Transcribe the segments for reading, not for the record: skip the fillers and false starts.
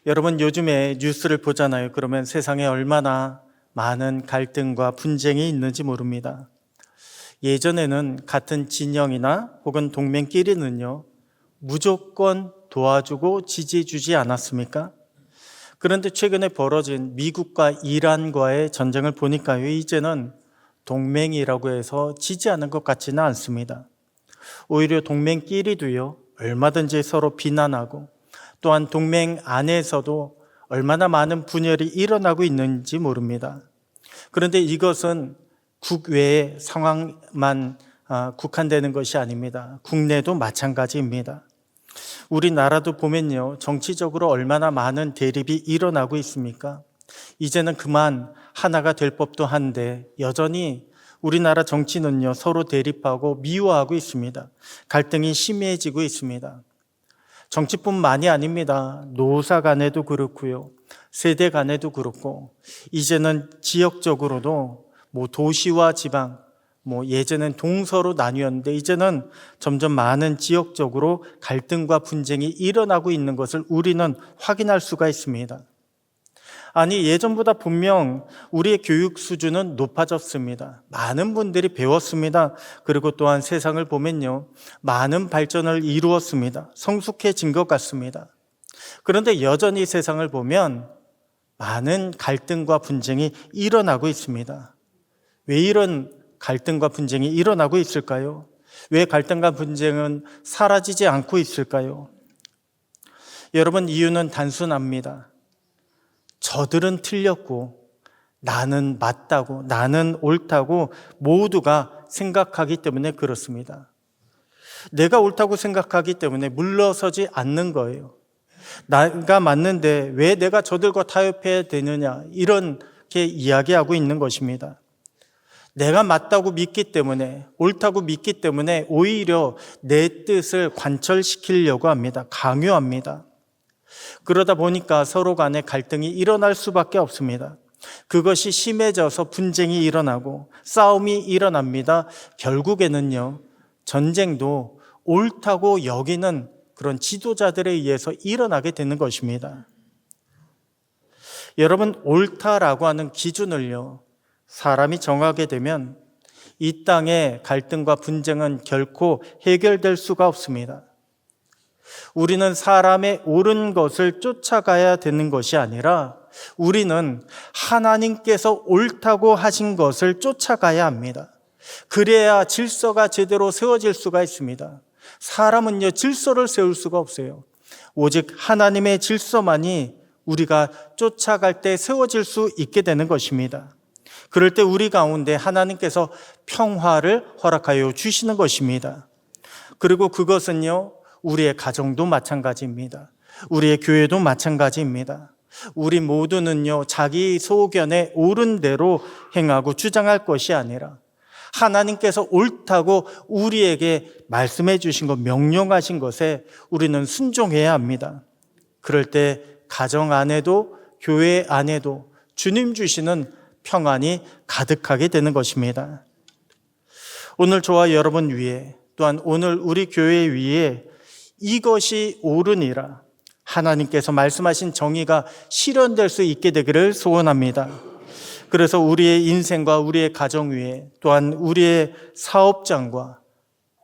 여러분 요즘에 뉴스를 보잖아요. 그러면 세상에 얼마나 많은 갈등과 분쟁이 있는지 모릅니다. 예전에는 같은 진영이나 혹은 동맹끼리는요, 무조건 도와주고 지지해주지 않았습니까? 그런데 최근에 벌어진 미국과 이란과의 전쟁을 보니까요, 이제는 동맹이라고 해서 지지하는 것 같지는 않습니다. 오히려 동맹끼리도요, 얼마든지 서로 비난하고 또한 동맹 안에서도 얼마나 많은 분열이 일어나고 있는지 모릅니다. 그런데 이것은 국외의 상황만 국한되는 것이 아닙니다. 국내도 마찬가지입니다. 우리나라도 보면요, 정치적으로 얼마나 많은 대립이 일어나고 있습니까? 이제는 그만 하나가 될 법도 한데 여전히 우리나라 정치는요, 서로 대립하고 미워하고 있습니다. 갈등이 심해지고 있습니다. 정치뿐만이 아닙니다. 노사 간에도 그렇고요, 세대 간에도 그렇고, 이제는 지역적으로도 도시와 지방, 예전엔 동서로 나뉘었는데 이제는 점점 많은 지역적으로 갈등과 분쟁이 일어나고 있는 것을 우리는 확인할 수가 있습니다. 아니, 예전보다 분명 우리의 교육 수준은 높아졌습니다. 많은 분들이 배웠습니다. 그리고 또한 세상을 보면요, 많은 발전을 이루었습니다. 성숙해진 것 같습니다. 그런데 여전히 세상을 보면 많은 갈등과 분쟁이 일어나고 있습니다. 왜 이런 갈등과 분쟁이 일어나고 있을까요? 왜 갈등과 분쟁은 사라지지 않고 있을까요? 여러분, 이유는 단순합니다. 저들은 틀렸고 나는 맞다고, 나는 옳다고 모두가 생각하기 때문에 그렇습니다. 내가 옳다고 생각하기 때문에 물러서지 않는 거예요. 내가 맞는데 왜 내가 저들과 타협해야 되느냐, 이렇게 이야기하고 있는 것입니다. 내가 맞다고 믿기 때문에, 옳다고 믿기 때문에 오히려 내 뜻을 관철시키려고 합니다. 강요합니다. 그러다 보니까 서로 간에 갈등이 일어날 수밖에 없습니다. 그것이 심해져서 분쟁이 일어나고 싸움이 일어납니다. 결국에는요, 전쟁도 옳다고 여기는 그런 지도자들에 의해서 일어나게 되는 것입니다. 여러분, 옳다라고 하는 기준을요, 사람이 정하게 되면 이 땅의 갈등과 분쟁은 결코 해결될 수가 없습니다. 우리는 사람의 옳은 것을 쫓아가야 되는 것이 아니라 우리는 하나님께서 옳다고 하신 것을 쫓아가야 합니다. 그래야 질서가 제대로 세워질 수가 있습니다. 사람은요, 질서를 세울 수가 없어요. 오직 하나님의 질서만이 우리가 쫓아갈 때 세워질 수 있게 되는 것입니다. 그럴 때 우리 가운데 하나님께서 평화를 허락하여 주시는 것입니다. 그리고 그것은요, 우리의 가정도 마찬가지입니다. 우리의 교회도 마찬가지입니다. 우리 모두는요, 자기 소견에 옳은 대로 행하고 주장할 것이 아니라 하나님께서 옳다고 우리에게 말씀해 주신 것, 명령하신 것에 우리는 순종해야 합니다. 그럴 때 가정 안에도 교회 안에도 주님 주시는 평안이 가득하게 되는 것입니다. 오늘 저와 여러분 위에, 또한 오늘 우리 교회 위에 이것이 옳으니라 하나님께서 말씀하신 정의가 실현될 수 있게 되기를 소원합니다. 그래서 우리의 인생과 우리의 가정 위에, 또한 우리의 사업장과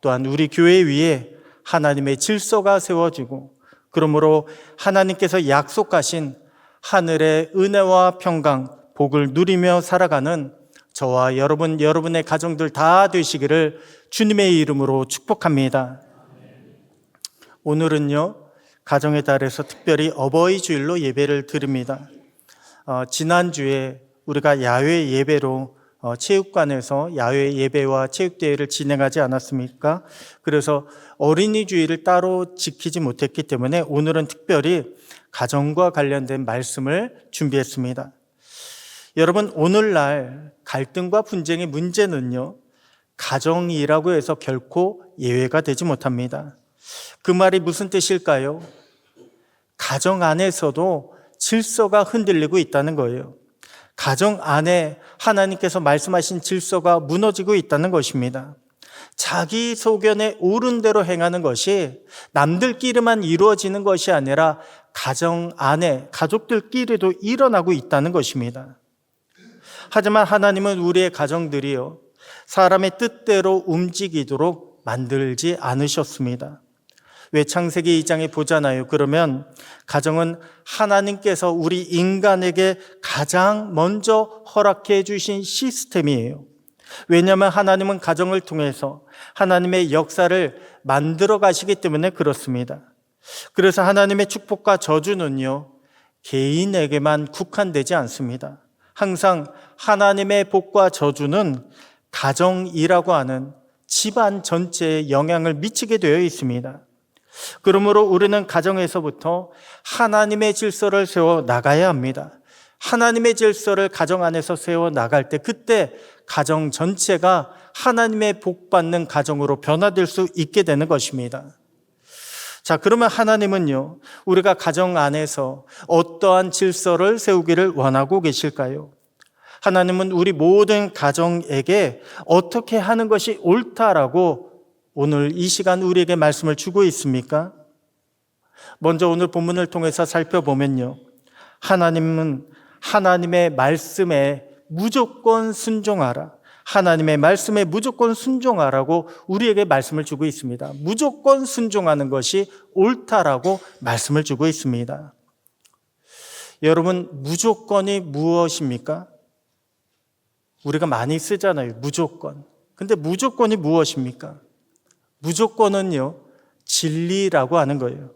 또한 우리 교회 위에 하나님의 질서가 세워지고, 그러므로 하나님께서 약속하신 하늘의 은혜와 평강, 복을 누리며 살아가는 저와 여러분, 여러분의 가정들 다 되시기를 주님의 이름으로 축복합니다. 오늘은요, 가정의 달에서 특별히 어버이 주일로 예배를 드립니다. 지난주에 우리가 야외 예배로 체육관에서 야외 예배와 체육대회를 진행하지 않았습니까? 그래서 어린이 주일을 따로 지키지 못했기 때문에 오늘은 특별히 가정과 관련된 말씀을 준비했습니다. 여러분, 오늘날 갈등과 분쟁의 문제는요, 가정이라고 해서 결코 예외가 되지 못합니다. 그 말이 무슨 뜻일까요? 가정 안에서도 질서가 흔들리고 있다는 거예요. 가정 안에 하나님께서 말씀하신 질서가 무너지고 있다는 것입니다. 자기 소견에 옳은 대로 행하는 것이 남들끼리만 이루어지는 것이 아니라 가정 안에 가족들끼리도 일어나고 있다는 것입니다. 하지만 하나님은 우리의 가정들이요 사람의 뜻대로 움직이도록 만들지 않으셨습니다. 왜 창세기 2장에 보잖아요. 그러면 가정은 하나님께서 우리 인간에게 가장 먼저 허락해 주신 시스템이에요. 왜냐하면 하나님은 가정을 통해서 하나님의 역사를 만들어 가시기 때문에 그렇습니다. 그래서 하나님의 축복과 저주는요, 개인에게만 국한되지 않습니다. 항상 하나님의 복과 저주는 가정이라고 하는 집안 전체에 영향을 미치게 되어 있습니다. 그러므로 우리는 가정에서부터 하나님의 질서를 세워 나가야 합니다. 하나님의 질서를 가정 안에서 세워 나갈 때 그때 가정 전체가 하나님의 복받는 가정으로 변화될 수 있게 되는 것입니다. 자, 그러면 하나님은요, 우리가 가정 안에서 어떠한 질서를 세우기를 원하고 계실까요? 하나님은 우리 모든 가정에게 어떻게 하는 것이 옳다라고 오늘 이 시간 우리에게 말씀을 주고 있습니까? 먼저 오늘 본문을 통해서 살펴보면요, 하나님은 하나님의 말씀에 무조건 순종하라, 하나님의 말씀에 무조건 순종하라고 우리에게 말씀을 주고 있습니다. 무조건 순종하는 것이 옳다라고 말씀을 주고 있습니다. 여러분, 무조건이 무엇입니까? 우리가 많이 쓰잖아요, 무조건. 근데 무조건이 무엇입니까? 무조건은요, 진리라고 하는 거예요.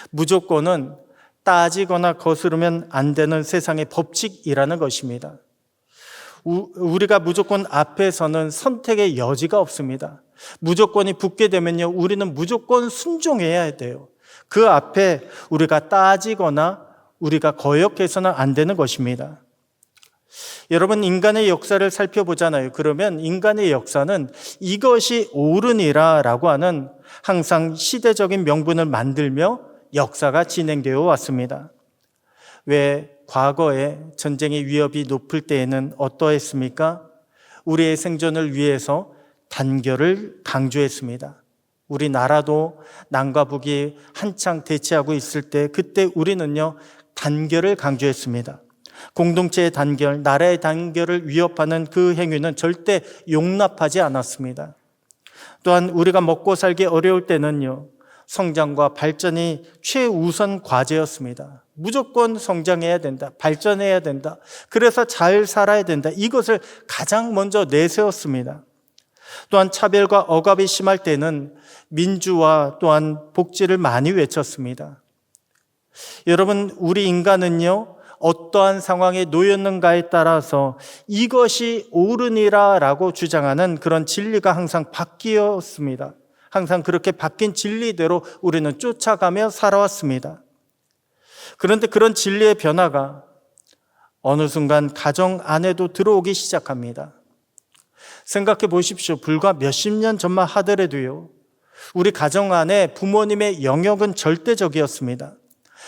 무조건은 따지거나 거스르면 안 되는 세상의 법칙이라는 것입니다. 우리가 무조건 앞에서는 선택의 여지가 없습니다. 무조건이 붙게 되면요, 우리는 무조건 순종해야 돼요. 그 앞에 우리가 따지거나 우리가 거역해서는 안 되는 것입니다. 여러분, 인간의 역사를 살펴보잖아요. 그러면 인간의 역사는 이것이 옳으니라 라고 하는 항상 시대적인 명분을 만들며 역사가 진행되어 왔습니다. 왜 과거에 전쟁의 위협이 높을 때에는 어떠했습니까? 우리의 생존을 위해서 단결을 강조했습니다. 우리나라도 남과 북이 한창 대치하고 있을 때 그때 우리는요, 단결을 강조했습니다. 공동체의 단결, 나라의 단결을 위협하는 그 행위는 절대 용납하지 않았습니다. 또한 우리가 먹고 살기 어려울 때는요, 성장과 발전이 최우선 과제였습니다. 무조건 성장해야 된다, 발전해야 된다, 그래서 잘 살아야 된다, 이것을 가장 먼저 내세웠습니다. 또한 차별과 억압이 심할 때는 민주화 또한 복지를 많이 외쳤습니다. 여러분, 우리 인간은요, 어떠한 상황에 놓였는가에 따라서 이것이 옳으니라 라고 주장하는 그런 진리가 항상 바뀌었습니다. 항상 그렇게 바뀐 진리대로 우리는 쫓아가며 살아왔습니다. 그런데 그런 진리의 변화가 어느 순간 가정 안에도 들어오기 시작합니다. 생각해 보십시오. 불과 몇십 년 전만 하더라도요, 우리 가정 안에 부모님의 영역은 절대적이었습니다.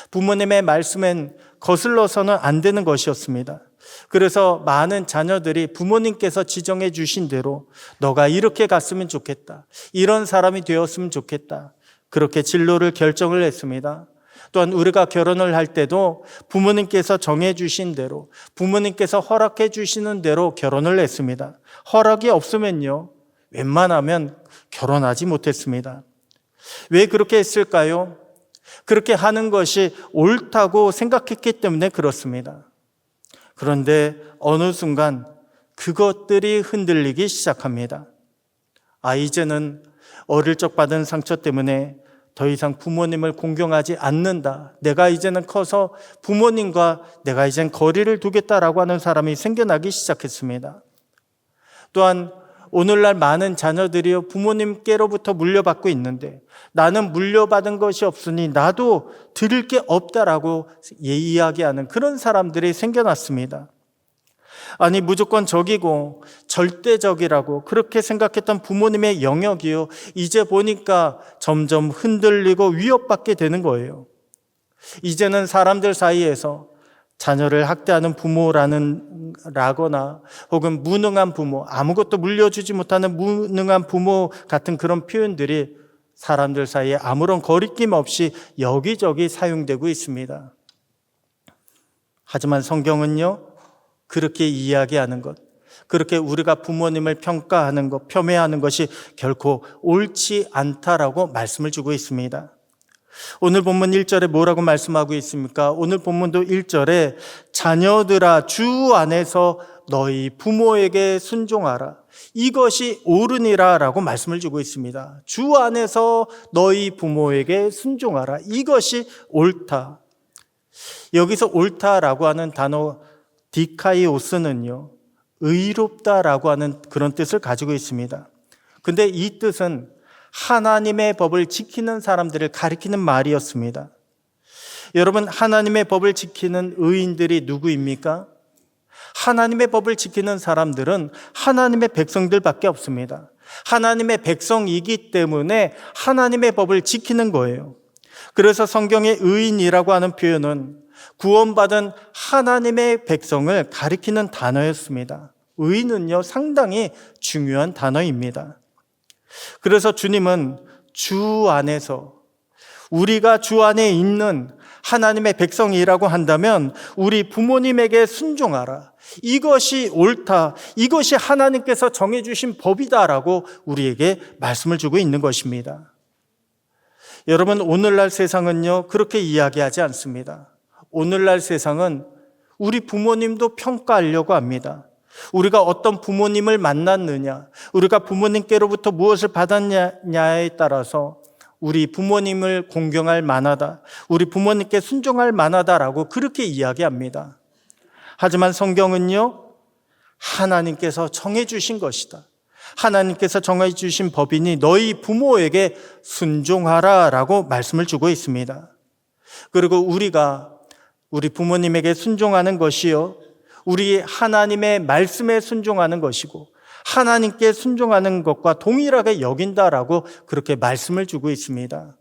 부모님의 말씀엔 거슬러서는 안 되는 것이었습니다. 그래서 많은 자녀들이 부모님께서 지정해 주신 대로 너가 이렇게 갔으면 좋겠다, 이런 사람이 되었으면 좋겠다, 그렇게 진로를 결정을 했습니다. 또한 우리가 결혼을 할 때도 부모님께서 정해 주신 대로, 부모님께서 허락해 주시는 대로 결혼을 했습니다. 허락이 없으면요, 웬만하면 결혼하지 못했습니다. 왜 그렇게 했을까요? 그렇게 하는 것이 옳다고 생각했기 때문에 그렇습니다. 그런데 어느 순간 그것들이 흔들리기 시작합니다. 이제는 어릴 적 받은 상처 때문에 더 이상 부모님을 공경하지 않는다, 내가 이제는 커서 부모님과 내가 이젠 거리를 두겠다라고 하는 사람이 생겨나기 시작했습니다. 또한 오늘날 많은 자녀들이요, 부모님께로부터 물려받고 있는데 나는 물려받은 것이 없으니 나도 드릴 게 없다라고 이야기하는 그런 사람들이 생겨났습니다. 아니, 무조건 적이고 절대적이라고 그렇게 생각했던 부모님의 영역이요, 이제 보니까 점점 흔들리고 위협받게 되는 거예요. 이제는 사람들 사이에서 자녀를 학대하는 부모라거나 혹은 무능한 부모, 아무것도 물려주지 못하는 무능한 부모 같은 그런 표현들이 사람들 사이에 아무런 거리낌 없이 여기저기 사용되고 있습니다. 하지만 성경은요, 그렇게 이야기하는 것, 그렇게 우리가 부모님을 평가하는 것, 폄훼하는 것이 결코 옳지 않다라고 말씀을 주고 있습니다. 오늘 본문 1절에 뭐라고 말씀하고 있습니까? 오늘 본문도 1절에 자녀들아 주 안에서 너희 부모에게 순종하라. 이것이 옳으니라 라고 말씀을 주고 있습니다. 주 안에서 너희 부모에게 순종하라. 이것이 옳다. 여기서 옳다라고 하는 단어 디카이오스는요, 의롭다라고 하는 그런 뜻을 가지고 있습니다. 근데 이 뜻은 하나님의 법을 지키는 사람들을 가리키는 말이었습니다. 여러분, 하나님의 법을 지키는 의인들이 누구입니까? 하나님의 법을 지키는 사람들은 하나님의 백성들밖에 없습니다. 하나님의 백성이기 때문에 하나님의 법을 지키는 거예요. 그래서 성경의 의인이라고 하는 표현은 구원받은 하나님의 백성을 가리키는 단어였습니다. 의인은요, 상당히 중요한 단어입니다. 그래서 주님은 주 안에서, 우리가 주 안에 있는 하나님의 백성이라고 한다면 우리 부모님에게 순종하라. 이것이 옳다. 이것이 하나님께서 정해주신 법이다라고 우리에게 말씀을 주고 있는 것입니다. 여러분, 오늘날 세상은요, 그렇게 이야기하지 않습니다. 오늘날 세상은 우리 부모님도 평가하려고 합니다. 우리가 어떤 부모님을 만났느냐, 우리가 부모님께로부터 무엇을 받았냐에 따라서 우리 부모님을 공경할 만하다, 우리 부모님께 순종할 만하다라고 그렇게 이야기합니다. 하지만 성경은요, 하나님께서 정해주신 것이다. 하나님께서 정해주신 법이니 너희 부모에게 순종하라 라고 말씀을 주고 있습니다. 그리고 우리가 우리 부모님에게 순종하는 것이요, 우리 하나님의 말씀에 순종하는 것이고 하나님께 순종하는 것과 동일하게 여긴다라고 그렇게 말씀을 주고 있습니다.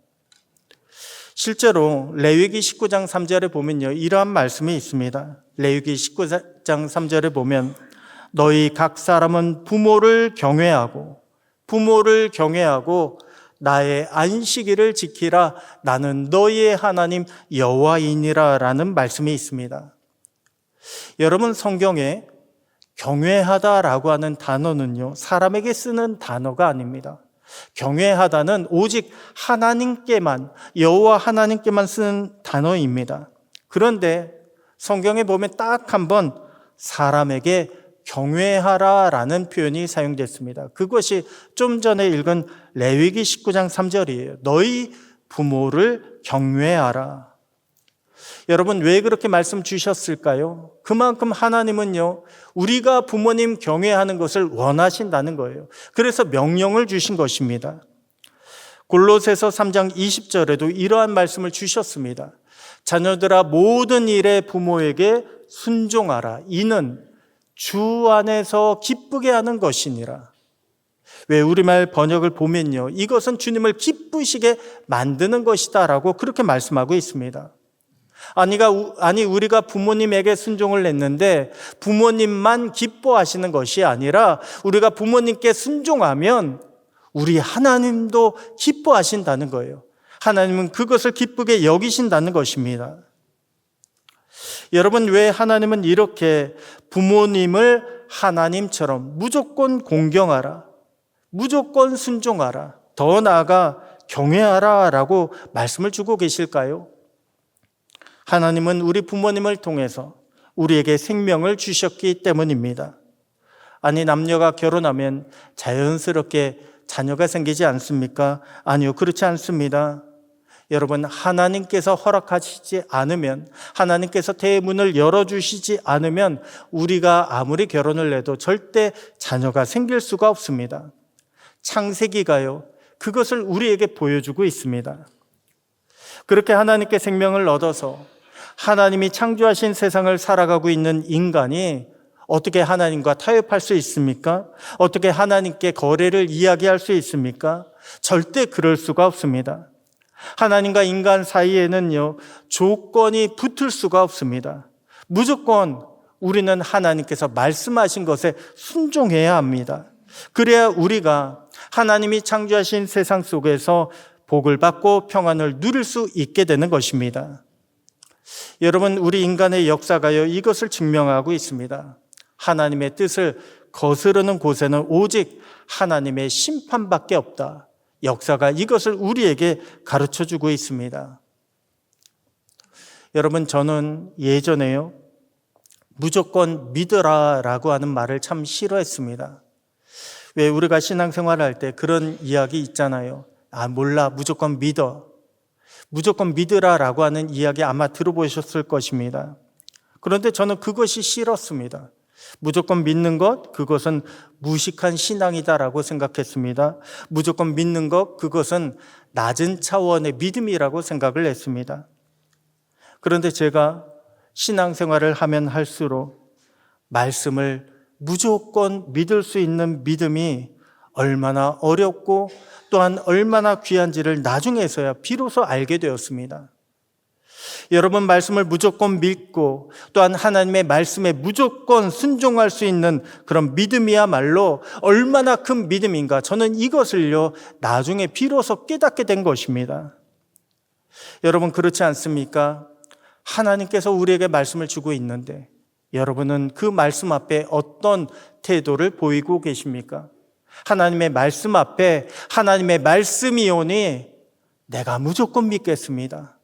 실제로 레위기 19장 3절에 보면요, 이러한 말씀이 있습니다. 레위기 19장 3절에 보면 너희 각 사람은 부모를 경외하고 나의 안식일을 지키라. 나는 너희의 하나님 여호와이니라 라는 말씀이 있습니다. 여러분, 성경에 경외하다라고 하는 단어는요, 사람에게 쓰는 단어가 아닙니다. 경외하다는 오직 하나님께만, 여호와 하나님께만 쓰는 단어입니다. 그런데 성경에 보면 딱 한 번 사람에게 경외하라라는 표현이 사용됐습니다. 그것이 좀 전에 읽은 레위기 19장 3절이에요. 너희 부모를 경외하라. 여러분, 왜 그렇게 말씀 주셨을까요? 그만큼 하나님은요, 우리가 부모님 경외하는 것을 원하신다는 거예요. 그래서 명령을 주신 것입니다. 골로새서 3장 20절에도 이러한 말씀을 주셨습니다. 자녀들아 모든 일에 부모에게 순종하라. 이는 주 안에서 기쁘게 하는 것이니라. 왜 우리말 번역을 보면요, 이것은 주님을 기쁘시게 만드는 것이다 라고 그렇게 말씀하고 있습니다. 아니 우리가 부모님에게 순종을 했는데 부모님만 기뻐하시는 것이 아니라 우리가 부모님께 순종하면 우리 하나님도 기뻐하신다는 거예요. 하나님은 그것을 기쁘게 여기신다는 것입니다. 여러분, 왜 하나님은 이렇게 부모님을 하나님처럼 무조건 공경하라, 무조건 순종하라, 더 나아가 경외하라 라고 말씀을 주고 계실까요? 하나님은 우리 부모님을 통해서 우리에게 생명을 주셨기 때문입니다. 아니, 남녀가 결혼하면 자연스럽게 자녀가 생기지 않습니까? 아니요, 그렇지 않습니다. 여러분, 하나님께서 허락하시지 않으면, 하나님께서 대문을 열어주시지 않으면 우리가 아무리 결혼을 해도 절대 자녀가 생길 수가 없습니다. 창세기가요, 그것을 우리에게 보여주고 있습니다. 그렇게 하나님께 생명을 얻어서 하나님이 창조하신 세상을 살아가고 있는 인간이 어떻게 하나님과 타협할 수 있습니까? 어떻게 하나님께 거래를 이야기할 수 있습니까? 절대 그럴 수가 없습니다. 하나님과 인간 사이에는요, 조건이 붙을 수가 없습니다. 무조건 우리는 하나님께서 말씀하신 것에 순종해야 합니다. 그래야 우리가 하나님이 창조하신 세상 속에서 복을 받고 평안을 누릴 수 있게 되는 것입니다. 여러분, 우리 인간의 역사가요, 이것을 증명하고 있습니다. 하나님의 뜻을 거스르는 곳에는 오직 하나님의 심판밖에 없다. 역사가 이것을 우리에게 가르쳐주고 있습니다. 여러분, 저는 예전에요, 무조건 믿으라라고 하는 말을 참 싫어했습니다. 왜 우리가 신앙생활할 때 그런 이야기 있잖아요. 몰라, 무조건 믿어. 무조건 믿으라라고 하는 이야기 아마 들어보셨을 것입니다. 그런데 저는 그것이 싫었습니다. 무조건 믿는 것, 그것은 무식한 신앙이다라고 생각했습니다. 무조건 믿는 것, 그것은 낮은 차원의 믿음이라고 생각을 했습니다. 그런데 제가 신앙생활을 하면 할수록 말씀을 무조건 믿을 수 있는 믿음이 얼마나 어렵고 또한 얼마나 귀한지를 나중에서야 비로소 알게 되었습니다. 여러분, 말씀을 무조건 믿고 또한 하나님의 말씀에 무조건 순종할 수 있는 그런 믿음이야말로 얼마나 큰 믿음인가, 저는 이것을요 나중에 비로소 깨닫게 된 것입니다. 여러분, 그렇지 않습니까? 하나님께서 우리에게 말씀을 주고 있는데 여러분은 그 말씀 앞에 어떤 태도를 보이고 계십니까? 하나님의 말씀 앞에 하나님의 말씀이 오니 내가 무조건 믿겠습니다.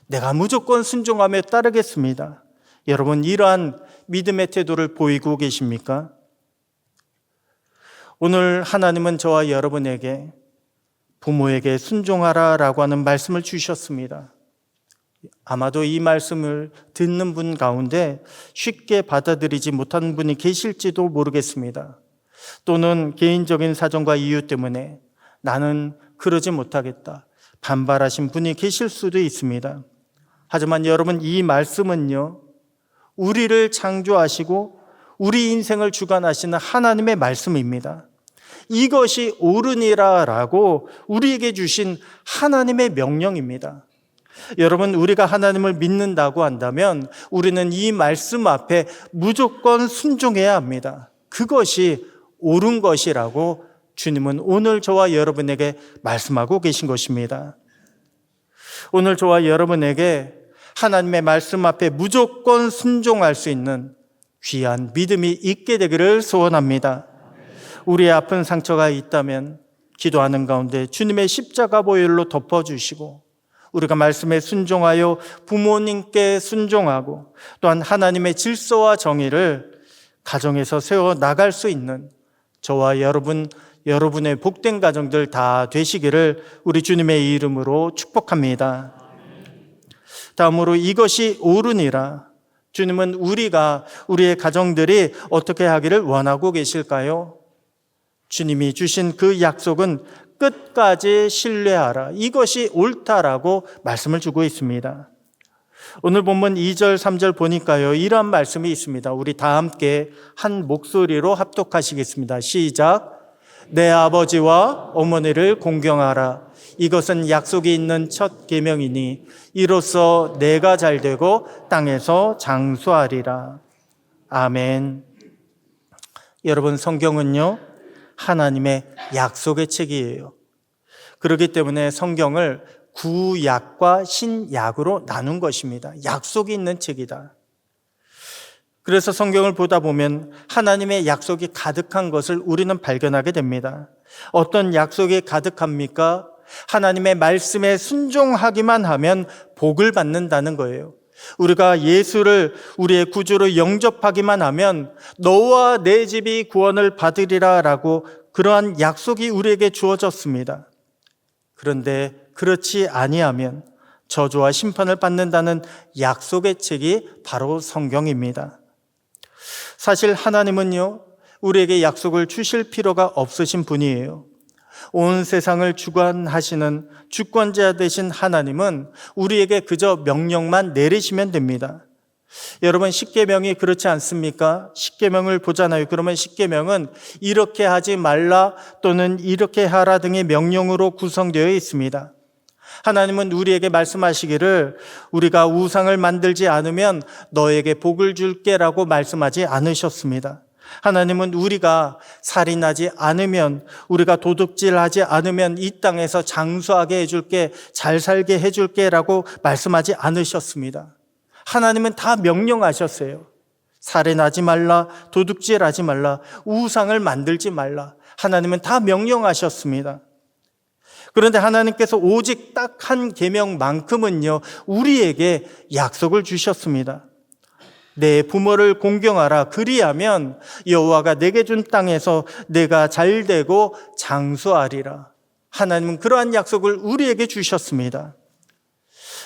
내가 무조건 순종하며 따르겠습니다. 여러분, 이러한 믿음의 태도를 보이고 계십니까? 오늘 하나님은 저와 여러분에게 부모에게 순종하라라고 하는 말씀을 주셨습니다. 아마도 이 말씀을 듣는 분 가운데 쉽게 받아들이지 못한 분이 계실지도 모르겠습니다. 또는 개인적인 사정과 이유 때문에 나는 그러지 못하겠다, 반발하신 분이 계실 수도 있습니다. 하지만 여러분, 이 말씀은요, 우리를 창조하시고 우리 인생을 주관하시는 하나님의 말씀입니다. 이것이 옳으니라라고 우리에게 주신 하나님의 명령입니다. 여러분, 우리가 하나님을 믿는다고 한다면 우리는 이 말씀 앞에 무조건 순종해야 합니다. 그것이 옳은 것이라고 주님은 오늘 저와 여러분에게 말씀하고 계신 것입니다. 오늘 저와 여러분에게 하나님의 말씀 앞에 무조건 순종할 수 있는 귀한 믿음이 있게 되기를 소원합니다. 우리의 아픈 상처가 있다면 기도하는 가운데 주님의 십자가 보혈로 덮어주시고 우리가 말씀에 순종하여 부모님께 순종하고 또한 하나님의 질서와 정의를 가정에서 세워 나갈 수 있는 저와 여러분의 복된 가정들 다 되시기를 우리 주님의 이름으로 축복합니다. 다음으로 이것이 옳으니라. 주님은 우리의 가정들이 어떻게 하기를 원하고 계실까요? 주님이 주신 그 약속은 끝까지 신뢰하라. 이것이 옳다라고 말씀을 주고 있습니다. 오늘 본문 2절, 3절 보니까요, 이러한 말씀이 있습니다. 우리 다 함께 한 목소리로 합독하시겠습니다. 시작. 내 아버지와 어머니를 공경하라. 이것은 약속이 있는 첫 계명이니 이로써 내가 잘되고 땅에서 장수하리라. 아멘. 여러분, 성경은요, 하나님의 약속의 책이에요. 그렇기 때문에 성경을 구약과 신약으로 나눈 것입니다. 약속이 있는 책이다. 그래서 성경을 보다 보면 하나님의 약속이 가득한 것을 우리는 발견하게 됩니다. 어떤 약속이 가득합니까? 하나님의 말씀에 순종하기만 하면 복을 받는다는 거예요. 우리가 예수를 우리의 구주로 영접하기만 하면 너와 내 집이 구원을 받으리라 라고 그러한 약속이 우리에게 주어졌습니다. 그런데 그렇지 아니하면 저주와 심판을 받는다는 약속의 책이 바로 성경입니다. 사실 하나님은요, 우리에게 약속을 주실 필요가 없으신 분이에요. 온 세상을 주관하시는 주권자 되신 하나님은 우리에게 그저 명령만 내리시면 됩니다. 여러분, 십계명이 그렇지 않습니까? 십계명을 보잖아요. 그러면 십계명은 이렇게 하지 말라 또는 이렇게 하라 등의 명령으로 구성되어 있습니다. 하나님은 우리에게 말씀하시기를 우리가 우상을 만들지 않으면 너에게 복을 줄게라고 말씀하지 않으셨습니다. 하나님은 우리가 살인하지 않으면, 우리가 도둑질하지 않으면 이 땅에서 장수하게 해줄게, 잘 살게 해줄게라고 말씀하지 않으셨습니다. 하나님은 다 명령하셨어요. 살인하지 말라, 도둑질하지 말라, 우상을 만들지 말라. 하나님은 다 명령하셨습니다. 그런데 하나님께서 오직 딱 한 계명만큼은요, 우리에게 약속을 주셨습니다. 내 부모를 공경하라. 그리하면 여호와가 내게 준 땅에서 내가 잘되고 장수하리라. 하나님은 그러한 약속을 우리에게 주셨습니다.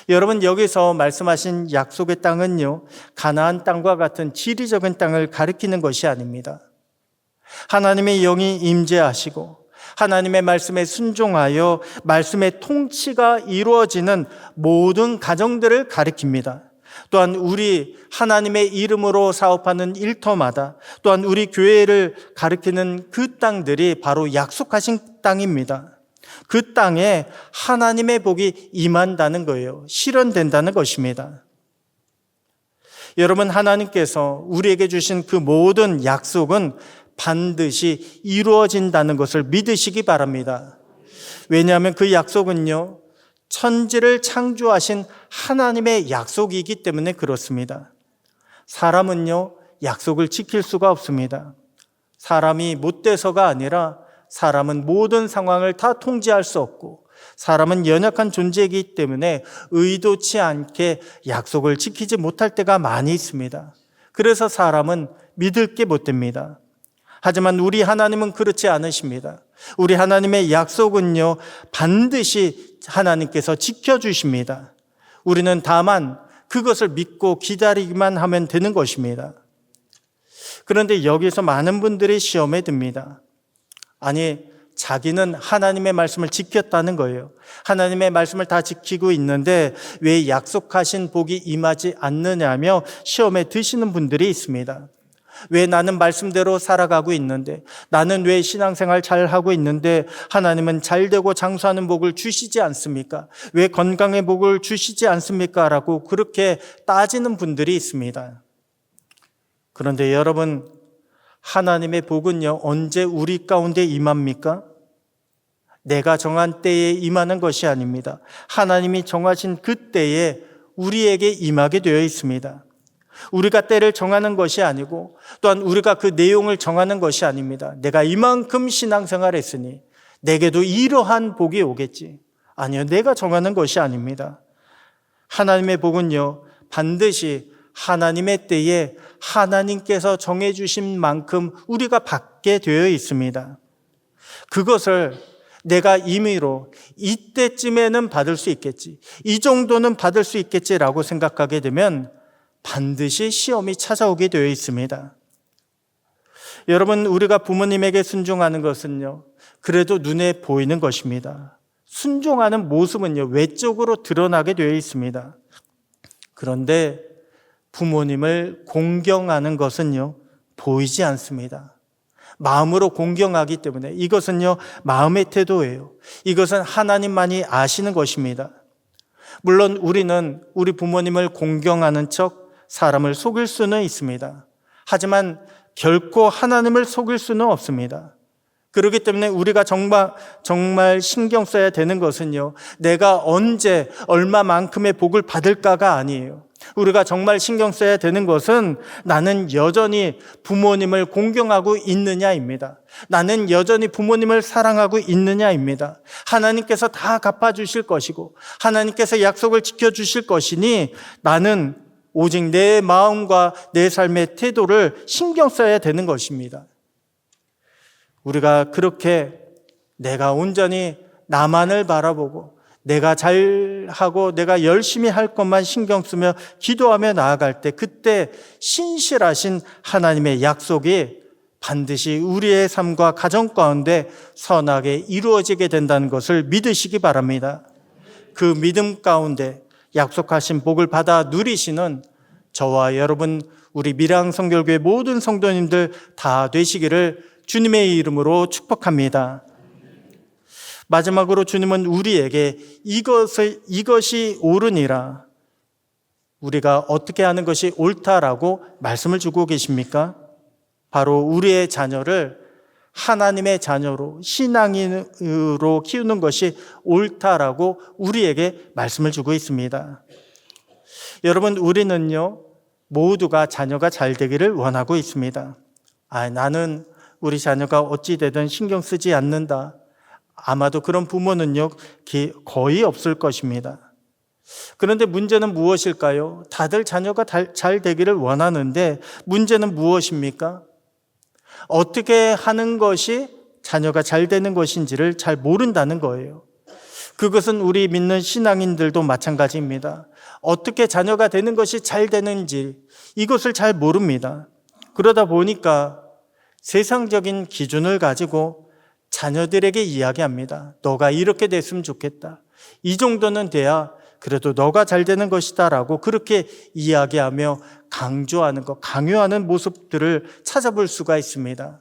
여러분, 여기서 말씀하신 약속의 땅은요, 가나안 땅과 같은 지리적인 땅을 가리키는 것이 아닙니다. 하나님의 영이 임재하시고 하나님의 말씀에 순종하여 말씀의 통치가 이루어지는 모든 가정들을 가리킵니다. 또한 우리 하나님의 이름으로 사업하는 일터마다, 또한 우리 교회를 가리키는 그 땅들이 바로 약속하신 땅입니다. 그 땅에 하나님의 복이 임한다는 거예요. 실현된다는 것입니다. 여러분, 하나님께서 우리에게 주신 그 모든 약속은 반드시 이루어진다는 것을 믿으시기 바랍니다. 왜냐하면 그 약속은요, 천지를 창조하신 하나님의 약속이기 때문에 그렇습니다. 사람은요, 약속을 지킬 수가 없습니다. 사람이 못돼서가 아니라 사람은 모든 상황을 다 통제할 수 없고, 사람은 연약한 존재이기 때문에 의도치 않게 약속을 지키지 못할 때가 많이 있습니다. 그래서 사람은 믿을 게 못 됩니다. 하지만 우리 하나님은 그렇지 않으십니다. 우리 하나님의 약속은요, 반드시 하나님께서 지켜주십니다. 우리는 다만 그것을 믿고 기다리기만 하면 되는 것입니다. 그런데 여기서 많은 분들이 시험에 듭니다. 아니, 자기는 하나님의 말씀을 지켰다는 거예요. 하나님의 말씀을 다 지키고 있는데 왜 약속하신 복이 임하지 않느냐며 시험에 드시는 분들이 있습니다. 왜 나는 말씀대로 살아가고 있는데, 나는 왜 신앙생활 잘하고 있는데 하나님은 잘되고 장수하는 복을 주시지 않습니까? 왜 건강의 복을 주시지 않습니까? 라고 그렇게 따지는 분들이 있습니다. 그런데 여러분, 하나님의 복은요, 언제 우리 가운데 임합니까? 내가 정한 때에 임하는 것이 아닙니다. 하나님이 정하신 그 때에 우리에게 임하게 되어 있습니다. 우리가 때를 정하는 것이 아니고, 또한 우리가 그 내용을 정하는 것이 아닙니다. 내가 이만큼 신앙생활 했으니 내게도 이러한 복이 오겠지. 아니요, 내가 정하는 것이 아닙니다. 하나님의 복은요, 반드시 하나님의 때에 하나님께서 정해주신 만큼 우리가 받게 되어 있습니다. 그것을 내가 임의로 이때쯤에는 받을 수 있겠지, 이 정도는 받을 수 있겠지라고 생각하게 되면 반드시 시험이 찾아오게 되어 있습니다. 여러분, 우리가 부모님에게 순종하는 것은요, 그래도 눈에 보이는 것입니다. 순종하는 모습은요, 외적으로 드러나게 되어 있습니다. 그런데 부모님을 공경하는 것은요, 보이지 않습니다. 마음으로 공경하기 때문에 이것은요, 마음의 태도예요. 이것은 하나님만이 아시는 것입니다. 물론 우리는 우리 부모님을 공경하는 척 사람을 속일 수는 있습니다. 하지만 결코 하나님을 속일 수는 없습니다. 그렇기 때문에 우리가 정말 신경 써야 되는 것은요, 내가 언제 얼마만큼의 복을 받을까가 아니에요. 우리가 정말 신경 써야 되는 것은 나는 여전히 부모님을 공경하고 있느냐입니다. 나는 여전히 부모님을 사랑하고 있느냐입니다. 하나님께서 다 갚아주실 것이고 하나님께서 약속을 지켜주실 것이니 나는 오직 내 마음과 내 삶의 태도를 신경 써야 되는 것입니다. 우리가 그렇게 내가 온전히 나만을 바라보고 내가 잘하고 내가 열심히 할 것만 신경 쓰며 기도하며 나아갈 때, 그때 신실하신 하나님의 약속이 반드시 우리의 삶과 가정 가운데 선하게 이루어지게 된다는 것을 믿으시기 바랍니다. 그 믿음 가운데 약속하신 복을 받아 누리시는 저와 여러분, 우리 밀양성결교회 모든 성도님들 다 되시기를 주님의 이름으로 축복합니다. 마지막으로 주님은 우리에게 이것이 옳으니라, 우리가 어떻게 하는 것이 옳다라고 말씀을 주고 계십니까? 바로 우리의 자녀를 하나님의 자녀로, 신앙인으로 키우는 것이 옳다라고 우리에게 말씀을 주고 있습니다. 여러분, 우리는요, 모두가 자녀가 잘 되기를 원하고 있습니다. 나는 우리 자녀가 어찌 되든 신경 쓰지 않는다. 아마도 그런 부모는요, 거의 없을 것입니다. 그런데 문제는 무엇일까요? 다들 자녀가 잘 되기를 원하는데 문제는 무엇입니까? 어떻게 하는 것이 자녀가 잘 되는 것인지를 잘 모른다는 거예요. 그것은 우리 믿는 신앙인들도 마찬가지입니다. 어떻게 자녀가 되는 것이 잘 되는지 이것을 잘 모릅니다. 그러다 보니까 세상적인 기준을 가지고 자녀들에게 이야기합니다. 너가 이렇게 됐으면 좋겠다. 이 정도는 돼야 그래도 너가 잘 되는 것이다 라고 그렇게 이야기하며 강조하는 것, 강요하는 모습들을 찾아볼 수가 있습니다.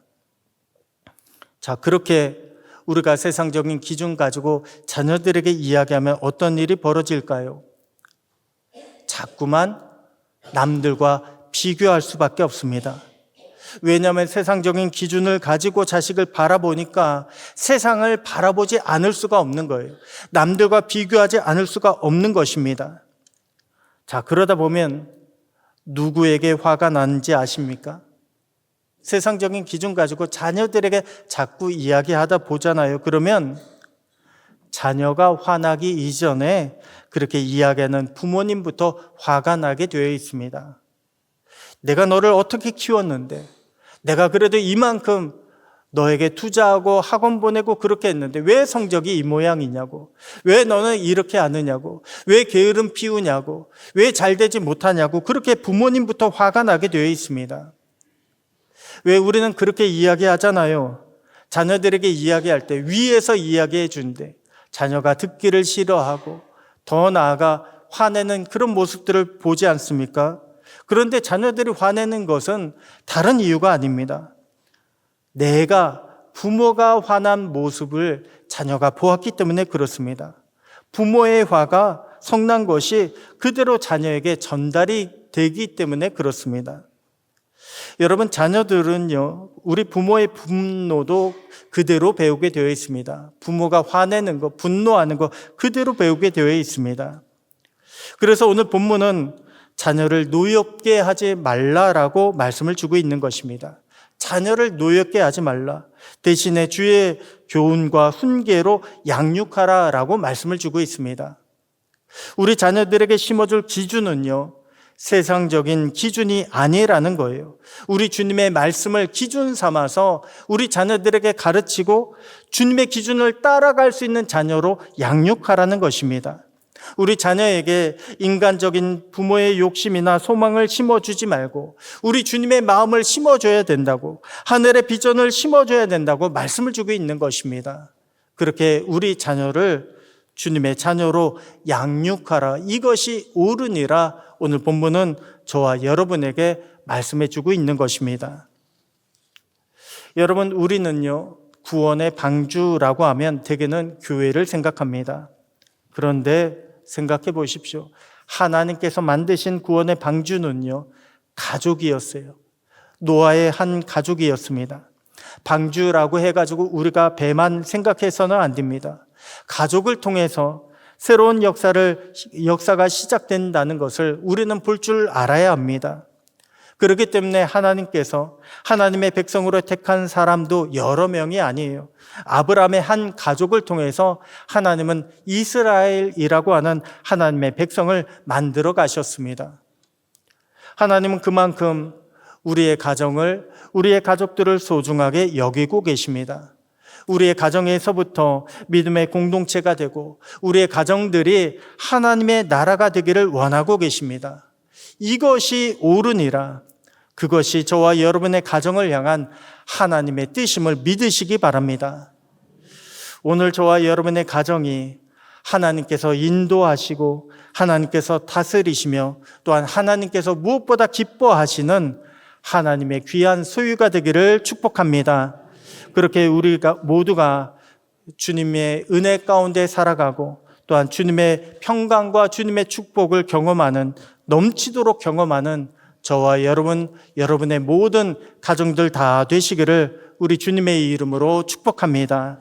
자, 그렇게 우리가 세상적인 기준 가지고 자녀들에게 이야기하면 어떤 일이 벌어질까요? 자꾸만 남들과 비교할 수밖에 없습니다. 왜냐하면 세상적인 기준을 가지고 자식을 바라보니까 세상을 바라보지 않을 수가 없는 거예요. 남들과 비교하지 않을 수가 없는 것입니다. 자, 그러다 보면 누구에게 화가 나는지 아십니까? 세상적인 기준 가지고 자녀들에게 자꾸 이야기하다 보잖아요. 그러면 자녀가 화나기 이전에 그렇게 이야기하는 부모님부터 화가 나게 되어 있습니다. 내가 너를 어떻게 키웠는데, 내가 그래도 이만큼 너에게 투자하고 학원 보내고 그렇게 했는데 왜 성적이 이 모양이냐고, 왜 너는 이렇게 하느냐고, 왜 게으름 피우냐고, 왜 잘 되지 못하냐고, 그렇게 부모님부터 화가 나게 되어 있습니다. 왜 우리는 그렇게 이야기하잖아요. 자녀들에게 이야기할 때 위에서 이야기해 준대. 자녀가 듣기를 싫어하고 더 나아가 화내는 그런 모습들을 보지 않습니까? 그런데 자녀들이 화내는 것은 다른 이유가 아닙니다. 내가 부모가 화난 모습을 자녀가 보았기 때문에 그렇습니다. 부모의 화가 성난 것이 그대로 자녀에게 전달이 되기 때문에 그렇습니다. 여러분, 자녀들은요, 우리 부모의 분노도 그대로 배우게 되어 있습니다. 부모가 화내는 거, 분노하는 거 그대로 배우게 되어 있습니다. 그래서 오늘 본문은 자녀를 노엽게 하지 말라라고 말씀을 주고 있는 것입니다. 자녀를 노엽게 하지 말라. 대신에 주의 교훈과 훈계로 양육하라라고 말씀을 주고 있습니다. 우리 자녀들에게 심어줄 기준은요, 세상적인 기준이 아니라는 거예요. 우리 주님의 말씀을 기준 삼아서 우리 자녀들에게 가르치고 주님의 기준을 따라갈 수 있는 자녀로 양육하라는 것입니다. 우리 자녀에게 인간적인 부모의 욕심이나 소망을 심어주지 말고 우리 주님의 마음을 심어줘야 된다고, 하늘의 비전을 심어줘야 된다고 말씀을 주고 있는 것입니다. 그렇게 우리 자녀를 주님의 자녀로 양육하라, 이것이 옳으니라 오늘 본문은 저와 여러분에게 말씀해 주고 있는 것입니다. 여러분, 우리는요, 구원의 방주라고 하면 대개는 교회를 생각합니다. 그런데 생각해 보십시오. 하나님께서 만드신 구원의 방주는요, 가족이었어요. 노아의 한 가족이었습니다. 방주라고 해가지고 우리가 배만 생각해서는 안 됩니다. 가족을 통해서 새로운 역사가 시작된다는 것을 우리는 볼 줄 알아야 합니다. 그렇기 때문에 하나님께서 하나님의 백성으로 택한 사람도 여러 명이 아니에요. 아브라함의 한 가족을 통해서 하나님은 이스라엘이라고 하는 하나님의 백성을 만들어 가셨습니다. 하나님은 그만큼 우리의 가정을, 우리의 가족들을 소중하게 여기고 계십니다. 우리의 가정에서부터 믿음의 공동체가 되고 우리의 가정들이 하나님의 나라가 되기를 원하고 계십니다. 이것이 옳으니라. 그것이 저와 여러분의 가정을 향한 하나님의 뜻임을 믿으시기 바랍니다. 오늘 저와 여러분의 가정이 하나님께서 인도하시고 하나님께서 다스리시며 또한 하나님께서 무엇보다 기뻐하시는 하나님의 귀한 소유가 되기를 축복합니다. 그렇게 우리가 모두가 주님의 은혜 가운데 살아가고 또한 주님의 평강과 주님의 축복을 경험하는, 넘치도록 경험하는 저와 여러분, 여러분의 모든 가정들 다 되시기를 우리 주님의 이름으로 축복합니다.